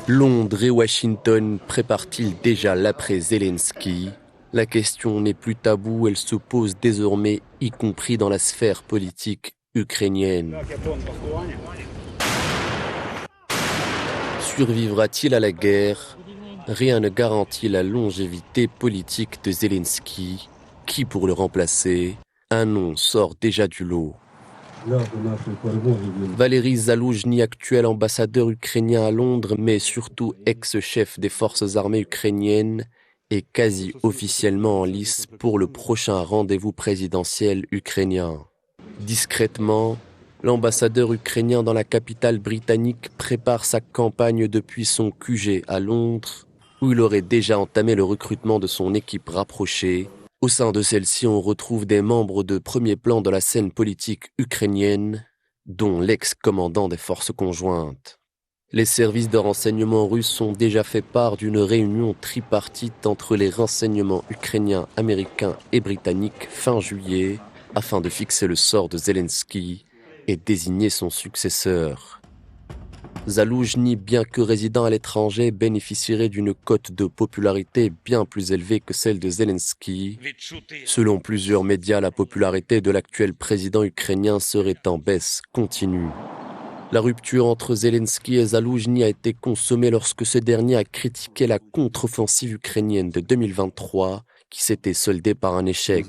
Londres et Washington préparent-ils déjà l'après Zelensky? La question n'est plus taboue, elle se pose désormais, y compris dans la sphère politique ukrainienne. Survivra-t-il à la guerre? Rien ne garantit la longévité politique de Zelensky. Qui pour le remplacer? Un nom sort déjà du lot. Valéry Zaloujny, actuel ambassadeur ukrainien à Londres, mais surtout ex-chef des forces armées ukrainiennes, est quasi officiellement en lice pour le prochain rendez-vous présidentiel ukrainien. Discrètement, l'ambassadeur ukrainien dans la capitale britannique prépare sa campagne depuis son QG à Londres, où il aurait déjà entamé le recrutement de son équipe rapprochée. Au sein de celle-ci, on retrouve des membres de premier plan de la scène politique ukrainienne, dont l'ex-commandant des forces conjointes. Les services de renseignement russes ont déjà fait part d'une réunion tripartite entre les renseignements ukrainiens, américains et britanniques fin juillet, afin de fixer le sort de Zelensky et désigner son successeur. Zaloujny, bien que résidant à l'étranger, bénéficierait d'une cote de popularité bien plus élevée que celle de Zelensky. Selon plusieurs médias, la popularité de l'actuel président ukrainien serait en baisse continue. La rupture entre Zelensky et Zaloujny a été consommée lorsque ce dernier a critiqué la contre-offensive ukrainienne de 2023, qui s'était soldée par un échec.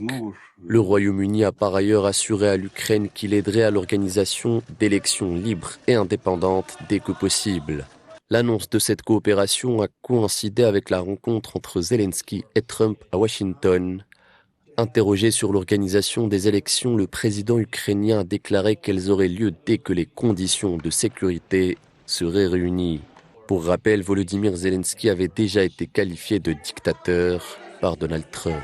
Le Royaume-Uni a par ailleurs assuré à l'Ukraine qu'il aiderait à l'organisation d'élections libres et indépendantes dès que possible. L'annonce de cette coopération a coïncidé avec la rencontre entre Zelensky et Trump à Washington. Interrogé sur l'organisation des élections, le président ukrainien a déclaré qu'elles auraient lieu dès que les conditions de sécurité seraient réunies. Pour rappel, Volodymyr Zelensky avait déjà été qualifié de dictateur par Donald Trump.